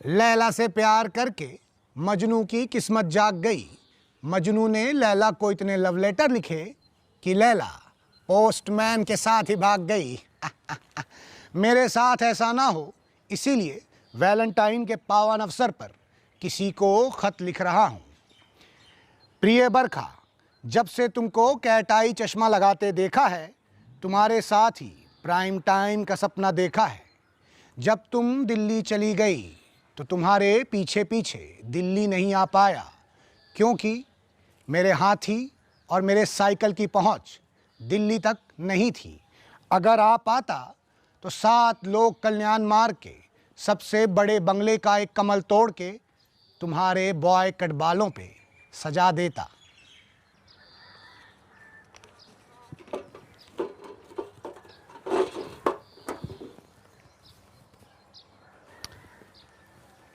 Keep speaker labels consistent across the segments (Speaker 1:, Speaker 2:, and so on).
Speaker 1: लैला से प्यार करके मजनू की किस्मत जाग गई। मजनू ने लैला को इतने लव लेटर लिखे कि लैला पोस्टमैन के साथ ही भाग गई। मेरे साथ ऐसा ना हो, इसीलिए वैलेंटाइन के पावन अवसर पर किसी को खत लिख रहा हूँ। प्रिय बरखा, जब से तुमको कैट आई चश्मा लगाते देखा है, तुम्हारे साथ ही प्राइम टाइम का सपना देखा है। जब तुम दिल्ली चली गई तो तुम्हारे पीछे पीछे दिल्ली नहीं आ पाया, क्योंकि मेरे हाथी और मेरे साइकिल की पहुंच दिल्ली तक नहीं थी। अगर आ पाता तो 7 लोक कल्याण मार्ग के सबसे बड़े बंगले का एक कमल तोड़ के तुम्हारे बॉय कट बालों पे सजा देता।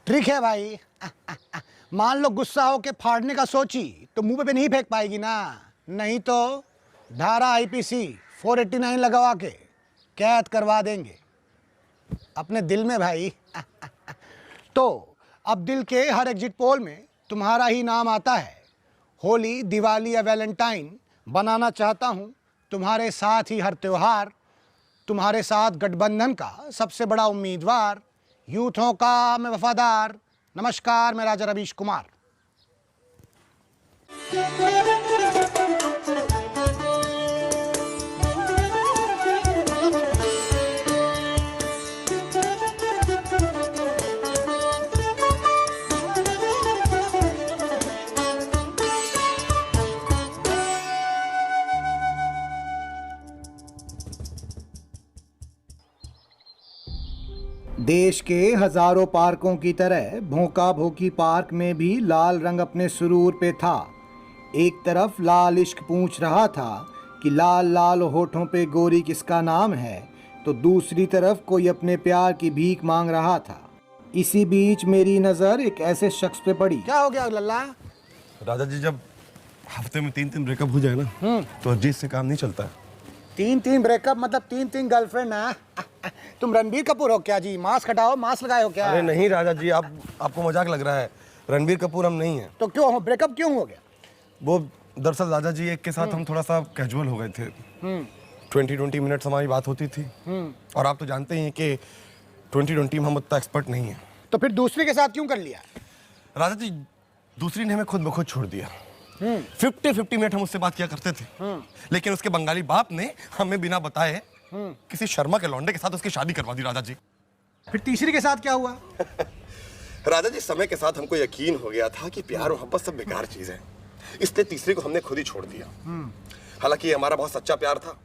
Speaker 1: ट्रिक है भाई। मान लो गुस्सा हो के फाड़ने का सोची तो मुंह पे नहीं फेंक पाएगी ना, नहीं तो धारा आईपीसी 489 लगवा के कैद करवा देंगे अपने दिल में भाई। तो अब दिल के हर एग्जिट पोल में तुम्हारा ही नाम आता है। होली, दिवाली या वैलेंटाइन बनाना चाहता हूँ तुम्हारे साथ ही हर त्योहार। तुम्हारे साथ गठबंधन का सबसे बड़ा उम्मीदवार, यूथों का मैं वफादार। नमस्कार, मैं राजा रवीश कुमार। देश के हजारों पार्कों की तरह भोंका भोकी पार्क में भी लाल रंग अपने सुरूर पे था। एक तरफ लाल इश्क पूछ रहा था कि लाल लाल होठों पे गोरी किसका नाम है, तो दूसरी तरफ कोई अपने प्यार की भीख मांग रहा था। इसी बीच मेरी नज़र एक ऐसे शख्स पे पड़ी। क्या हो गया लल्ला?
Speaker 2: राजा जी, जब हफ्ते में 3 ब्रेकअप हो जाए ना तो अजीत से काम नहीं चलता है।
Speaker 1: 3 ब्रेकअप मतलब 3 गर्लफ्रेंड है? तुम रणबीर कपूर हो क्या जी? मास्क हटाओ, मास्क लगाए हो क्या?
Speaker 2: अरे नहीं राजा जी, आपको मजाक लग रहा है। रणबीर कपूर हम नहीं हैं।
Speaker 1: तो क्यों हो? ब्रेकअप क्यों हो गया?
Speaker 2: वो दरअसल राजा जी, एक के साथ हम थोड़ा सा कैजुअल हो गए थे। 20 मिनट्स हमारी बात होती थी, और आप तो जानते ही हैं कि 20 में हम उतना एक्सपर्ट नहीं हैं।
Speaker 1: तो फिर दूसरी के साथ क्यों कर लिया?
Speaker 2: राजा जी, दूसरी ने हमें खुद ब खुद छोड़ दिया। 50 मिनट हम उससे बात किया करते थे, लेकिन उसके बंगाली बाप ने हमें बिना बताए किसी शर्मा के लौंडे के साथ उसकी शादी करवा दी। राजा जी,
Speaker 1: फिर तीसरी के साथ क्या हुआ?
Speaker 2: राजा जी, समय के साथ हमको यकीन हो गया था कि प्यार और मोहब्बत सब बेकार चीज है, इसलिए तीसरी को हमने खुद ही छोड़ दिया। हालांकि ये हमारा बहुत सच्चा प्यार था।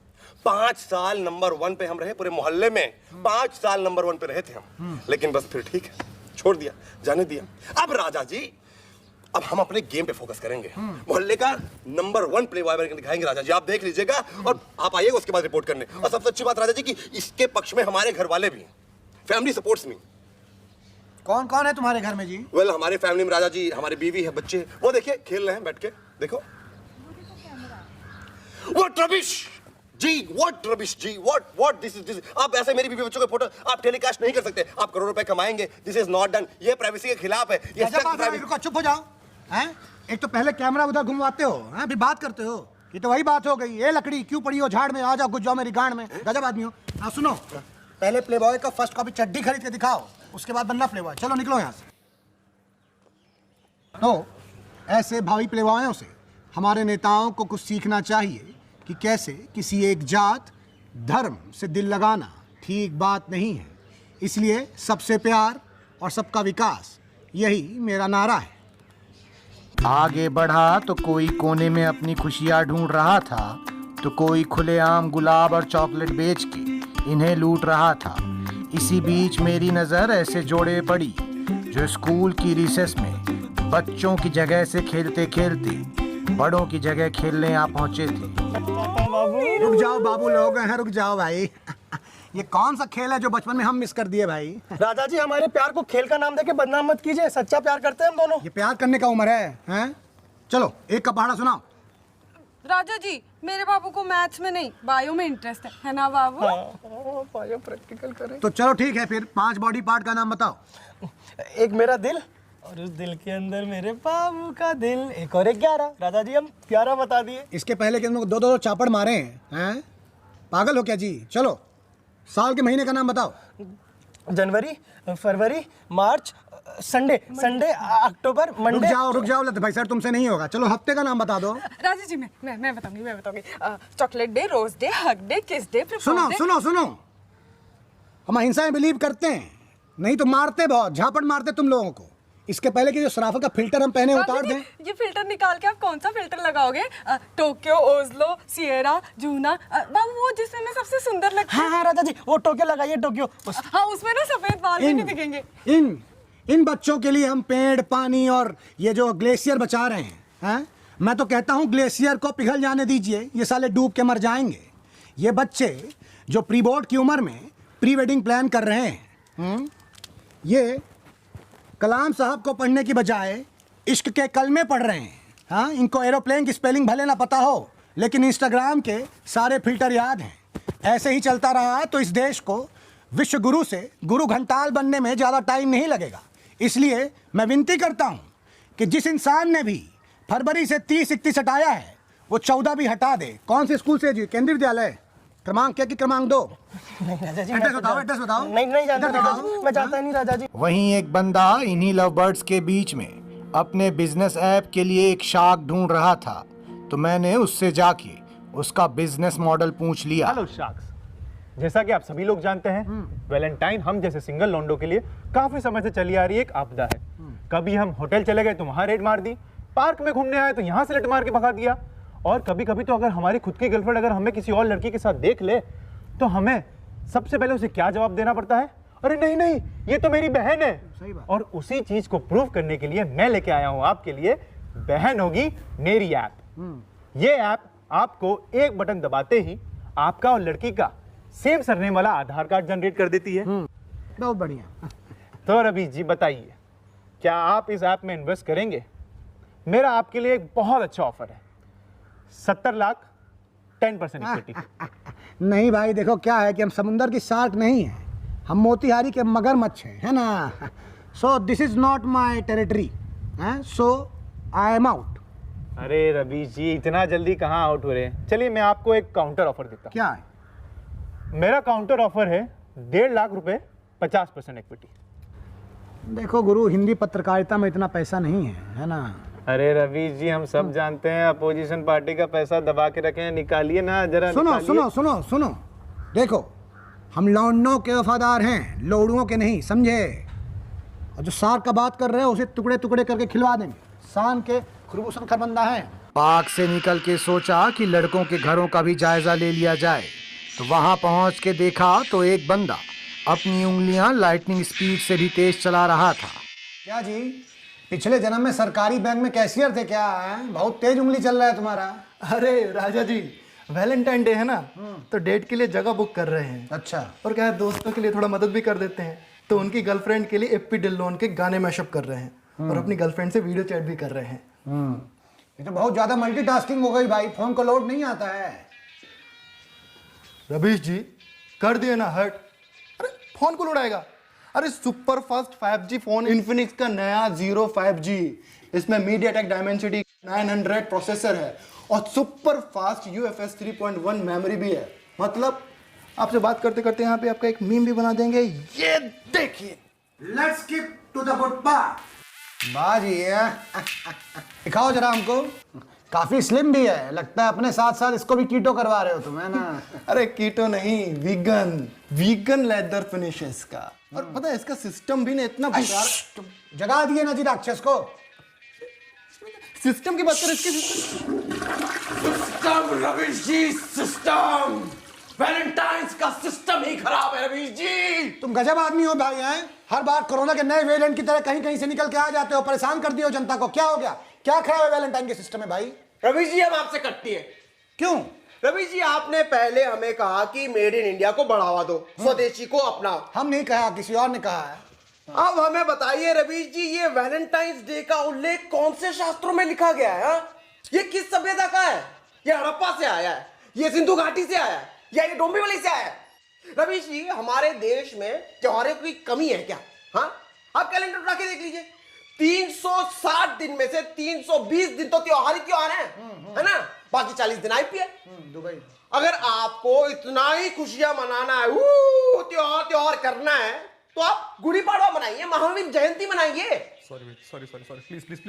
Speaker 2: 5 साल नंबर 1 पे हम रहे, पूरे मोहल्ले में 5 साल नंबर 1 पे रहे थे हम। लेकिन बस फिर ठीक है, छोड़ दिया, जाने दिया। अब राजा जी, अब हम अपने गेम पे फोकस करेंगे। मोहल्ले का नंबर 1 प्ले बॉय बनकर दिखाएंगे राजा जी। आप देख लीजिएगा और आप आइएगा उसके बाद रिपोर्ट करने। और सबसे अच्छी बात राजा जी कि इसके पक्ष में हमारे घर वाले भी, फैमिली सपोर्ट्स मी।
Speaker 1: कौन कौन है तुम्हारे घर में जी?
Speaker 2: वेल, हमारे फैमिली में राजा जी, हमारी बीवी है, बच्चे, वो देखिए खेल रहे हैं बैठ के, देखो। व्हाट रबिश जी, व्हाट रबिश जी, व्हाट दिस इज। आप ऐसे मेरी बीवी बच्चों के फोटो आप टेलीकास्ट नहीं कर सकते। आप करोड़ों रुपए कमाएंगे, दिस इज नॉट डन। ये प्राइवेसी के खिलाफ है। ये
Speaker 1: चुप हो जाओ हैं? एक तो पहले कैमरा उधर घुमवाते हो, हैं? फिर बात करते हो। ये तो वही बात हो गई। ये लकड़ी क्यों पड़ी हो झाड़ में? आ जाओ, घुस जाओ मेरी गांड में। गजब आदमी हो। हाँ सुनो, पहले प्लेबॉय का फर्स्ट कॉपी चड्डी खरीद के दिखाओ, उसके बाद बनना प्लेबॉय। चलो निकलो यहाँ से। तो ऐसे भावी प्लेबॉयों से हमारे नेताओं को कुछ सीखना चाहिए कि कैसे किसी एक जात धर्म से दिल लगाना ठीक बात नहीं है। इसलिए सबसे प्यार और सबका विकास, यही मेरा नारा है। आगे बढ़ा तो कोई कोने में अपनी खुशियाँ ढूंढ रहा था, तो कोई खुलेआम गुलाब और चॉकलेट बेच के इन्हें लूट रहा था। इसी बीच मेरी नज़र ऐसे जोड़े पड़ी जो स्कूल की रिसेस में बच्चों की जगह से खेलते खेलते बड़ों की जगह खेलने आ पहुँचे थे। रुक जाओ बाबू लोग हैं, रुक जाओ भाई। ये कौन सा खेल है जो बचपन में हम मिस कर दिए भाई?
Speaker 3: राजा जी, हमारे प्यार को खेल का नाम देके बदनाम मत कीजिए। सच्चा प्यार करते हैं हम दोनों।
Speaker 1: ये प्यार करने का उम्र है, हैं? चलो एक का पहाड़ा सुनाओ।
Speaker 4: राजा जी, मेरे बाबू को मैथ्स में नहीं बायो में इंटरेस्ट है ना बाबू?
Speaker 3: बायो प्रैक्टिकल करें।
Speaker 1: तो चलो ठीक है, फिर 5 बॉडी पार्ट का नाम बताओ।
Speaker 3: एक मेरा दिल, और उस दिल के अंदर मेरे बाबू का दिल, एक और 11। राजा जी हम 11 बता दिए।
Speaker 1: इसके पहले कि तुम लोग 2-2 चापड़ मारे हैं? पागल हो क्या जी? चलो साल के महीने का नाम बताओ।
Speaker 3: जनवरी, फरवरी, मार्च, संडे, अक्टूबर, मंडे।
Speaker 1: रुक जाओ लत भाई, सर तुमसे नहीं होगा। चलो हफ्ते का नाम बता दो।
Speaker 4: राजा जी मैं बताऊंगी। Chocolate day, rose day, hug day, kiss day,
Speaker 1: सुनो, हम अहिंसा में बिलीव करते हैं, नहीं तो मारते बहुत, झापड़ मारते तुम लोगों को। इसके पहले कि जो सराफा का फिल्टर हम पहने उतार दें।
Speaker 4: ये फिल्टर निकाल के आप कौन सा फिल्टर लगाओगे? टोक्यो, ओस्लो, सिएरा, जूना, बाबू वो जिसमें मैं सबसे सुंदर लगती हूँ।
Speaker 3: हाँ राजा जी, वो टोक्यो लगाइए, टोक्यो।
Speaker 4: हाँ उसमें ना सफेद बाल भी नहीं दिखेंगे।
Speaker 1: इन बच्चों के लिए हम पेड़, पानी और ये जो ग्लेशियर बचा रहे हैं। मैं तो कहता हूँ ग्लेशियर को पिघल जाने दीजिए, ये साले डूब के मर जाएंगे। ये बच्चे जो प्री बोर्ड की उम्र में प्री वेडिंग प्लान कर रहे हैं, ये कलाम साहब को पढ़ने की बजाय इश्क के कलमे पढ़ रहे हैं। हाँ, इनको एरोप्लेन की स्पेलिंग भले ना पता हो, लेकिन इंस्टाग्राम के सारे फिल्टर याद हैं। ऐसे ही चलता रहा तो इस देश को विश्व गुरु से गुरु घंटाल बनने में ज़्यादा टाइम नहीं लगेगा। इसलिए मैं विनती करता हूँ कि जिस इंसान ने भी फरवरी से 30-31 हटाया है, वो 14 भी हटा दे। कौन से स्कूल से जी? केंद्रीय विद्यालय। क्रमांक क्या कि क्रमांक 2? एड्रेस बताओ।
Speaker 3: नहीं जानता राजा जी, मैं जानता नहीं राजा जी।
Speaker 1: वहीं एक बंदा इन्हीं लव बर्ड्स के बीच में अपने बिजनेस ऐप के लिए एक शार्क ढूंढ रहा था, तो मैंने उससे जाके उसका बिजनेस मॉडल पूछ लिया।
Speaker 5: हेलो शार्क्स, जैसा कि आप सभी लोग जानते हैं, वैलेंटाइन हम जैसे सिंगल लौंडों के लिए काफी समय से चली आ रही एक आपदा है। कभी हम होटल चले गए तो वहां रेड मार दी, पार्क में घूमने आए तो यहाँ से रेड मार के भगा दिया, और कभी कभी तो अगर हमारी खुद की गर्लफ्रेंड अगर हमें किसी और लड़की के साथ देख ले तो हमें सबसे पहले उसे क्या जवाब देना पड़ता है? अरे नहीं, ये तो मेरी बहन है।
Speaker 1: सही बात।
Speaker 5: और उसी चीज को प्रूव करने के लिए मैं लेके आया हूं आपके लिए बहन होगी मेरी ऐप। ये ऐप आपको एक बटन दबाते ही आपका और लड़की का सेम सरनेम वाला आधार कार्ड जनरेट कर देती है।
Speaker 1: बहुत बढ़िया।
Speaker 5: तो रवि जी बताइए, क्या आप इस ऐप में इन्वेस्ट करेंगे? मेरा आपके लिए एक बहुत अच्छा ऑफर है, 70 लाख 10% इक्विटी।
Speaker 1: नहीं भाई, देखो क्या है कि हम समुंदर की शार्क नहीं हैं, हम मोतिहारी के मगरमच्छ हैं, है ना। So this is not my territory, so I am out.
Speaker 5: अरे रवि जी, इतना जल्दी कहाँ आउट हो रहे हैं? चलिए मैं आपको एक काउंटर ऑफर देता
Speaker 1: क्या है?
Speaker 5: हूँ। मेरा काउंटर ऑफर है 1.5 लाख रुपए, 50% इक्विटी।
Speaker 1: देखो गुरु, हिंदी पत्रकारिता में इतना पैसा नहीं है ना।
Speaker 5: अरे रवि जी, हम सब जानते हैं अपोजिशन पार्टी का पैसा दबा के रखे हैं, निकालिए ना जरा।
Speaker 1: सुनो, देखो हम लौंडों के वफादार हैं, लोड़ुओं के नहीं, समझे? और जो सार का बात कर रहे हो उसे टुकड़े टुकड़े करके खिलवा देंगे। शान के खुरबूसन खरबंदा है। पार्क से निकल के सोचा कि लड़कों के घरों का भी जायजा ले लिया जाए, तो वहां पहुंच के देखा तो एक बंदा अपनी उंगलियां लाइटनिंग स्पीड से भी तेज चला रहा था। क्या जी, पिछले जन्म में सरकारी बैंक में कैशियर थे क्या? बहुत तेज उंगली चल रहा है तुम्हारा।
Speaker 6: अरे राजा जी, वैलेंटाइन डे है ना, तो डेट के लिए जगह बुक कर रहे हैं।
Speaker 1: अच्छा।
Speaker 6: और क्या है, दोस्तों के लिए थोड़ा मदद भी कर देते हैं, तो उनकी गर्लफ्रेंड के लिए एप्पी डिल्लोन के गाने मैशअप कर रहे हैं, और अपनी गर्लफ्रेंड से वीडियो चैट भी कर रहे हैं।
Speaker 1: ये तो बहुत ज्यादा मल्टीटास्किंग हो गई भाई, फोन को लोड नहीं आता है।
Speaker 6: रवीश जी कर दिए ना हट। अरे फोन को उड़ाएगा? अरे super fast 5G phone Infinix का नया Zero 5G, इसमें मीडियाटेक डायमेंसिटी 900 प्रोसेसर है और सुपर फास्ट UFS 3.1 मेमोरी भी है। मतलब आपसे बात करते करते यहाँ पे आपका एक मीम भी बना देंगे, ये देखिए।
Speaker 1: Let's skip to the good part. बाजी दिखाओ जरा हमको। काफी स्लिम भी है, लगता है अपने साथ साथ इसको भी कीटो करवा रहे हो तुम, है ना?
Speaker 6: अरे कीटो नहीं, वीगन लेदर फिनिश है इसका। और पता है इसका सिस्टम भी ना इतना
Speaker 1: जगा दिए ना जी राक्षस को।
Speaker 6: सिस्टम की बात करें, इसके
Speaker 2: सिस्टम रवीश जी, सिस्टम वैलेंटाइंस का सिस्टम ही खराब है रवीश जी।
Speaker 1: तुम गजब आदमी हो भाई, हैं? हर बार कोरोना के नए वेरिएंट की तरह कहीं कहीं से निकल के आ जाते हो, परेशान कर दिए हो जनता को। क्या हो गया? क्या खराब है वैलेंटाइन के सिस्टम में भाई?
Speaker 7: रवीश जी हम आपसे कटती है।
Speaker 1: क्यों?
Speaker 7: रवीश जी आपने पहले हमें कहा कि मेड इन इंडिया को बढ़ावा दो, स्वदेशी को अपनाओ।
Speaker 1: हम नहीं कहा, किसी और ने कहा है।
Speaker 7: अब हमें बताइए रवीश जी, ये वैलेंटाइंस डे का उल्लेख कौन से शास्त्रों में लिखा गया है? ये किस सभ्यता का है? ये हड़प्पा से आया है, ये सिंधु घाटी से आया है, या ये डोंबिवली से आया है? रवीश जी, हमारे देश में त्योहारों की कमी है क्या? हाँ, आप कैलेंडर उठा के देख लीजिए, 360 दिन में से 320 दिन तो त्योहार ही त्योहार है ना? बाकी 40 दिन आईपीएल।
Speaker 1: दुबई।
Speaker 7: अगर आपको इतना ही खुशियां मनाना है, त्योहार त्योहार करना है, तो आप गुड़ी पाड़वा मनाइए, महावीर जयंती मनाइए।
Speaker 8: Sorry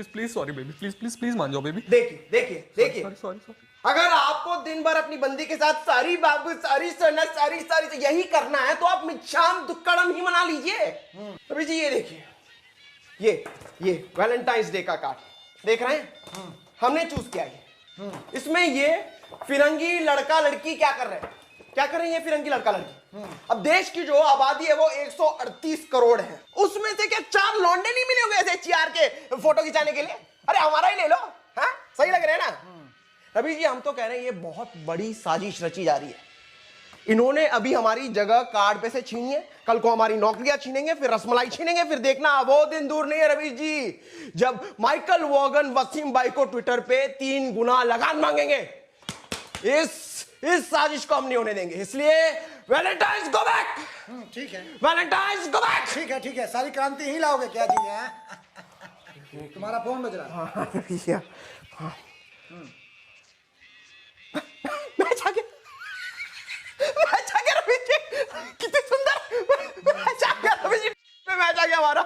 Speaker 8: please sorry baby, please मान जाओ बेबी।
Speaker 7: देखिए
Speaker 8: सॉरी
Speaker 7: अगर आपको दिन भर अपनी बंदी के साथ सारी बाबू सारी सोना सारी यही करना है, तो आप मिच्छाम दुक्कड़म ही मना लीजिए। अभी जी ये देखिए, ये वैलेंटाइंस डे का कार्ड देख रहे हैं, हमने चूज किया है। इसमें ये फिरंगी लड़का लड़की क्या कर रहे हैं? ये फिरंगी लड़का लड़की। अब देश की जो आबादी है वो 138 करोड़ है, उसमें से क्या 4 लौंडे नहीं मिले होंगे ऐसे चियार के फोटो खिंचाने के लिए? अरे हमारा ही ले लो। हाँ, सही लग रहे हैं ना? रवि जी, हम तो कह रहे हैं ये बहुत बड़ी साजिश रची जा रही है। इन्होंने अभी हमारी जगह कार्ड पे से छीनी है, कल को हमारी नौकरियां छीनेंगे, फिर रसमलाई छीनेंगे, फिर देखना वो दिन दूर नहीं है रवि जी जब माइकल वॉगन वसीम भाई को ट्विटर पे 3 गुना लगान मांगेंगे। इस साजिश को हम नहीं होने देंगे, इसलिए वैलेंटाइंस गो बैक।
Speaker 1: ठीक है,
Speaker 7: वैलेंटाइंस गो बैक।
Speaker 1: ठीक है, सारी क्रांति ही लाओगे क्या जी? है तुम्हारा फोन बज रहा है।
Speaker 7: मैं जाके रवि जी, कितनी सुंदर मैं जाके हमारा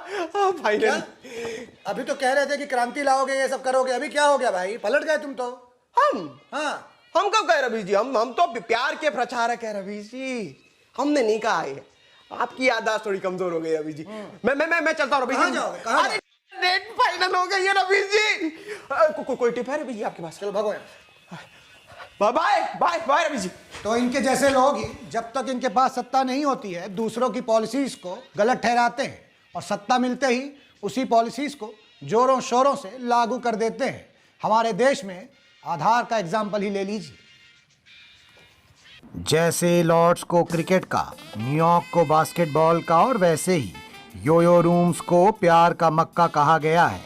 Speaker 7: फाइनल।
Speaker 1: अभी तो कह रहे थे कि क्रांति लाओगे, ये सब करोगे, अभी क्या हो गया भाई? पलट गए तुम तो।
Speaker 7: हम कब कहे रवि जी? हम तो प्यार के प्रचारक है रवि जी, हमने नहीं कहा है। आपकी याददाश्त थोड़ी कमजोर हो गई रवि जी। मैं चलता हूँ रवि जी।
Speaker 1: कहाँ
Speaker 7: डेट फाइनल हो गई है रवि जी। कोई टिप है रवि जी आपके पास?
Speaker 1: चलो भगो।
Speaker 7: बाय रवि जी।
Speaker 1: तो इनके जैसे लोग ही जब तक इनके पास सत्ता नहीं होती है, दूसरों की पॉलिसीज को गलत ठहराते हैं, और सत्ता मिलते ही उसी पॉलिसीज को जोरों शोरों से लागू कर देते हैं। हमारे देश में आधार का एग्जाम्पल ही ले लीजिए। जैसे लॉर्ड्स को क्रिकेट का, न्यूयॉर्क को बास्केटबॉल का, और वैसे ही योयो रूम्स को प्यार का मक्का कहा गया है।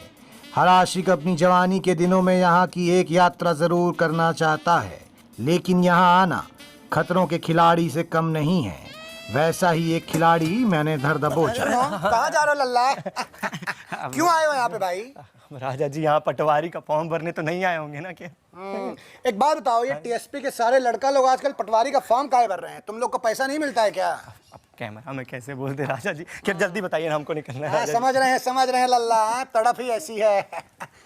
Speaker 1: हर आशिक अपनी जवानी के दिनों में यहाँ की एक यात्रा जरूर करना चाहता है, लेकिन यहाँ आना खतरों के खिलाड़ी से कम नहीं है। वैसा ही एक खिलाड़ी मैंने धर दबोचा। कहाँ जा रहे हो लल्ला? क्यों आए हो यहाँ पे भाई?
Speaker 3: राजा जी, यहाँ पटवारी का फॉर्म भरने तो नहीं आए होंगे ना? क्या
Speaker 1: एक बात बताओ, ये टीएसपी के सारे लड़का लोग आजकल पटवारी का फॉर्म काहे भर रहे हैं? तुम लोग को पैसा नहीं मिलता है क्या?
Speaker 3: अब कैमरा में कैसे बोलते राजा जी? क्या जल्दी बताइए ना, हमको निकलना है।
Speaker 1: समझ रहे हैं लल्ला, तड़प ही ऐसी है।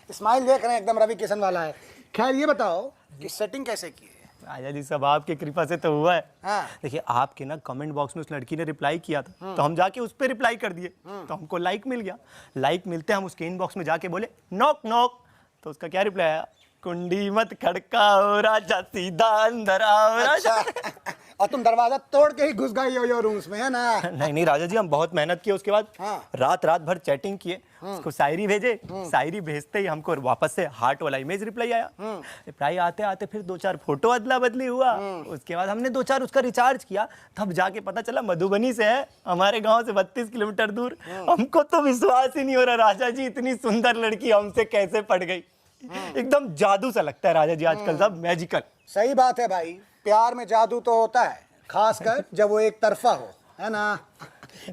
Speaker 1: स्माइल देख रहे हैं, एकदम रवि किशन वाला है। खैर ये बताओ कि सेटिंग कैसे की है?
Speaker 3: राजा जी, सब आपकी कृपा से तो हुआ है।
Speaker 1: हाँ।
Speaker 3: देखिए, आपके ना कमेंट बॉक्स में उस लड़की ने रिप्लाई किया था, तो हम जाके उस पर रिप्लाई कर दिए, तो हमको लाइक मिल गया। लाइक मिलते हम उसके इनबॉक्स में जाके बोले नॉक नॉक, तो उसका क्या रिप्लाई आया? कुंडी मत खड़काओ राजा, सीधा अंदर आओ राजा।
Speaker 1: और तुम दरवाजा तोड़ के ही घुस गए यो रूम्स में, है ना?
Speaker 3: नहीं राजा जी, हम बहुत मेहनत किए। उसके बाद
Speaker 1: हाँ।
Speaker 3: रात भर चैटिंग किए, उसको शायरी भेजे। शायरी भेजते ही हमको वापस से हार्ट वाला इमेज रिप्लाई आया। रिप्लाई आते आते फिर 2-4 फोटो अदला बदली हुआ। उसके बाद हमने 2-4 उसका रिचार्ज किया, तब जाके पता चला मधुबनी से है, हमारे गांव से 32 किलोमीटर दूर। हमको तो विश्वास ही नहीं हो रहा राजा जी, इतनी सुंदर लड़की हमसे कैसे पड़ गई। एकदम जादू सा लगता है राजा जी आजकल, सब मैजिकल।
Speaker 1: सही बात है भाई, प्यार में जादू तो होता है, खासकर जब वो एक तरफा हो, है ना?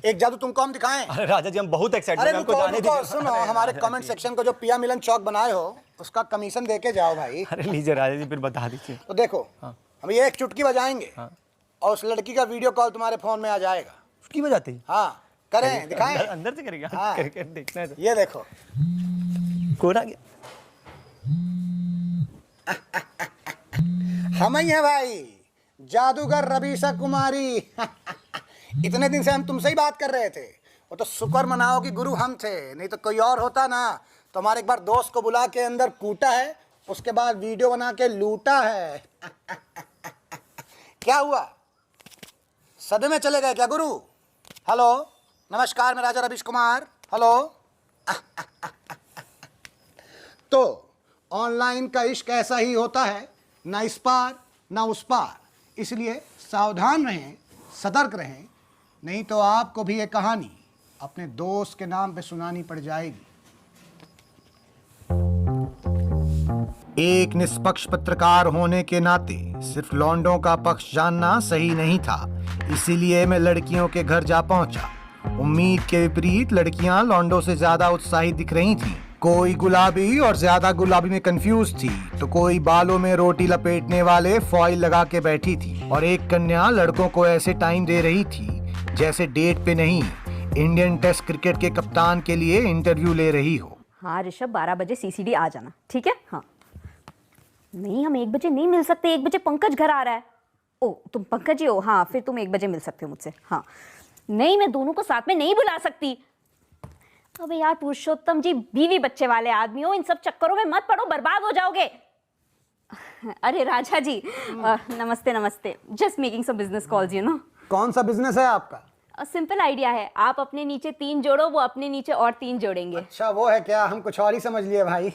Speaker 1: एक जादू तुमको हम दिखाएं?
Speaker 3: अरे राजा जी, हम बहुत एक्साइटेड हैं, हमको जाने
Speaker 1: रुको,
Speaker 3: दीजिए।
Speaker 1: सुनो, हमारे कमेंट सेक्शन को जो पिया मिलन चौक बनाए हो, उसका कमीशन दे के जाओ भाई।
Speaker 3: अरे लीजिए राजा जी, फिर बता दीजिए।
Speaker 1: तो देखो, हम ये एक चुटकी बजाएंगे और उस लड़की का वीडियो कॉल तुम्हारे फोन में आ जाएगा।
Speaker 3: उसकी बजाते ही?
Speaker 1: हाँ, करें, दिखाएं?
Speaker 3: अंदर से करेगा?
Speaker 1: हाँ।
Speaker 3: करके देखना है।
Speaker 1: ये देखो,
Speaker 3: कौन आ गया?
Speaker 1: हम ही है भाई, जादूगर रवीशा कुमारी। इतने दिन से हम तुमसे ही बात कर रहे थे। वो तो शुक्र मनाओ कि गुरु हम थे, नहीं तो कोई और होता ना तो हमारे एक बार दोस्त को बुला के अंदर कूटा है, उसके बाद वीडियो बना के लूटा है। क्या हुआ, सदमे में चले गए क्या गुरु? हेलो, नमस्कार, मैं राजा रवीश कुमार। हेलो। तो ऑनलाइन का इश्क ऐसा ही होता है, ना इस पार ना उस पार, इसलिए सावधान रहें, सतर्क रहें, नहीं तो आपको भी ये कहानी अपने दोस्त के नाम पे सुनानी पड़ जाएगी। एक निष्पक्ष पत्रकार होने के नाते सिर्फ लौंडों का पक्ष जानना सही नहीं था, इसीलिए मैं लड़कियों के घर जा पहुंचा। उम्मीद के विपरीत लड़कियां लौंडों से ज्यादा उत्साहित दिख रही थीं। कोई गुलाबी और ज्यादा गुलाबी में कंफ्यूज थी, तो कोई बालों में रोटी लपेटने वाले फॉइल लगा के बैठी थी, और एक कन्या लड़कों को ऐसे टाइम दे रही थी जैसे डेट पे नहीं, इंडियन टेस्ट क्रिकेट के कप्तान के लिए इंटरव्यू ले रही हो।
Speaker 9: हाँ ऋषभ, 12 बजे CCD आ जाना, ठीक है? हाँ। नहीं, हम 1 बजे नहीं मिल सकते, 1 बजे पंकज घर आ रहा है। ओ, तुम पंकज ही हो? हाँ, फिर तुम 1 बजे मिल सकते हो मुझसे। हाँ। नहीं, मैं दोनों को साथ में नहीं बुला सकती। अबे यार पुरुषोत्तम जी, बीवी बच्चे वाले आदमी हो, इन सब चक्करों में मत पड़ो, बर्बाद हो जाओगे। अरे राजा जी, नमस्ते नमस्ते। Just making some business calls, you know.
Speaker 1: कौन सा बिजनेस है आपका?
Speaker 9: सिंपल आइडिया है, आप अपने नीचे 3 जोड़ो, वो अपने नीचे और 3 जोड़ेंगे।
Speaker 1: अच्छा वो है क्या? हम कुछ और ही समझ लिए भाई।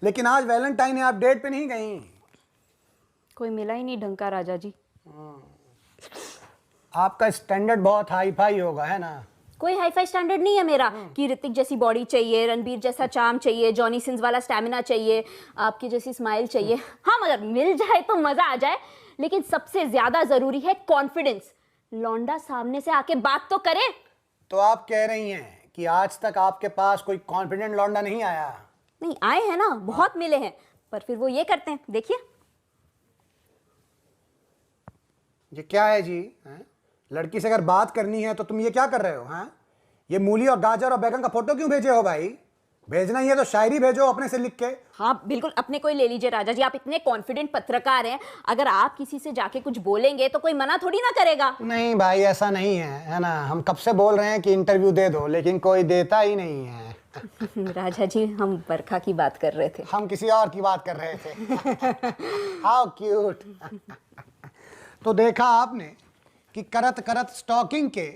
Speaker 1: लेकिन आज वैलेंटाइन है, आप डेट पे नहीं गई?
Speaker 9: कोई मिला ही नहीं ढंग का राजा जी।
Speaker 1: आपका स्टैंडर्ड बहुत हाई फाई होगा, है ना?
Speaker 9: कोई हाई फाई स्टैंडर्ड नहीं है मेरा कि ऋतिक जैसी बॉडी चाहिए, रणबीर जैसा चार्म चाहिए, जॉनी सिंस वाला स्टैमिना चाहिए, आपकी जैसी स्माइल चाहिए। हाँ, मगर मिल जाए तो मजा आ जाए। लेकिन सबसे ज्यादा जरूरी है कॉन्फिडेंस। लौंडा सामने से आके बात तो करे।
Speaker 1: तो आप कह रही हैं कि आज तक आपके पास कोई कॉन्फिडेंट लौंडा नहीं आया?
Speaker 9: नहीं, आए हैं ना, बहुत मिले हैं, पर फिर वो ये करते हैं, देखिए।
Speaker 1: ये क्या है जी? हैं? लड़की से अगर बात करनी है तो तुम ये क्या कर रहे हो? हैं? ये मूली और गाजर और बैगन का फोटो क्यों भेजे हो भाई? भेजना ही है तो शायरी भेजो अपने से लिख के।
Speaker 9: हाँ बिल्कुल, अपने कोई ले लीजिए राजा जी, आप इतने कॉन्फिडेंट पत्रकार हैं, अगर आप किसी से जाके कुछ बोलेंगे तो कोई मना थोड़ी ना करेगा।
Speaker 1: नहीं भाई, ऐसा नहीं है ना? हम कब से बोल रहे हैं कि इंटरव्यू दे दो, लेकिन कोई देता ही नहीं है।
Speaker 9: राजा जी, हम बरखा की बात कर रहे थे।
Speaker 1: हम किसी और की बात कर रहे थे। How cute. तो देखा आपने कि करत करत स्टॉकिंग के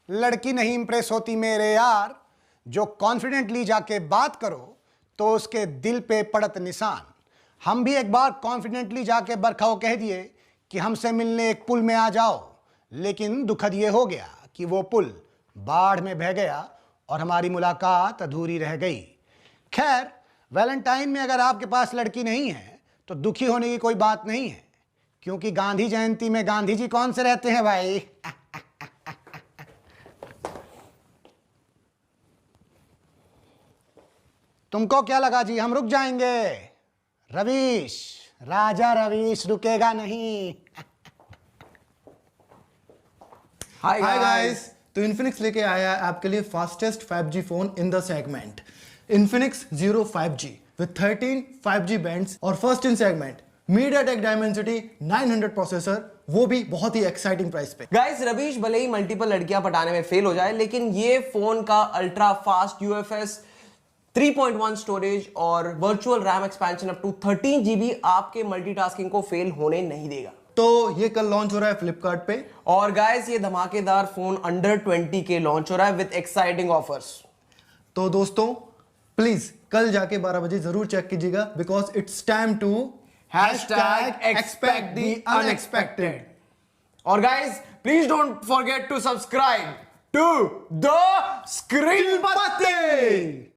Speaker 1: लड़की नहीं इंप्रेस होती मेरे यार। जो कॉन्फिडेंटली जाके बात करो तो उसके दिल पे पड़त निशान। हम भी एक बार कॉन्फिडेंटली जाके बरखा को कह दिए कि हमसे मिलने एक पुल में आ जाओ, लेकिन दुखद ये हो गया कि वो पुल बाढ़ में बह गया और हमारी मुलाकात अधूरी रह गई। खैर, वैलेंटाइन में अगर आपके पास लड़की नहीं है तो दुखी होने की कोई बात नहीं है, क्योंकि गांधी जयंती में गांधी जी कौन से रहते हैं भाई? तुमको क्या लगा जी हम रुक जाएंगे? रवीश, राजा रवीश रुकेगा नहीं।
Speaker 6: हाय गाइस, तो इन्फिनिक्स लेके आया है आपके लिए fastest 5G phone in the segment, Infinix Zero 5G with 13 5G bands और first in segment MediaTek Dimensity 900 processor, वो भी बहुत ही एक्साइटिंग प्राइस पे।
Speaker 7: गाइस, रवीश भले ही मल्टीपल लड़कियां पटाने में फेल हो जाए, लेकिन ये फोन का अल्ट्रा फास्ट UFS 3.1 स्टोरेज और virtual RAM expansion up to 13 GB आपके मल्टीटास्किंग को फेल होने नहीं देगा।
Speaker 6: तो ये कल लॉन्च हो रहा है फ्लिपकार्ट पे,
Speaker 7: और गाइस, ये धमाकेदार फोन अंडर 20 के लॉन्च हो रहा है विद एक्साइटिंग ऑफर्स।
Speaker 6: तो दोस्तों प्लीज कल जाके 12 बजे जरूर चेक कीजिएगा, because it's time to
Speaker 7: #expect the unexpected। और guys, please don't forget to subscribe to the screen पत्ते।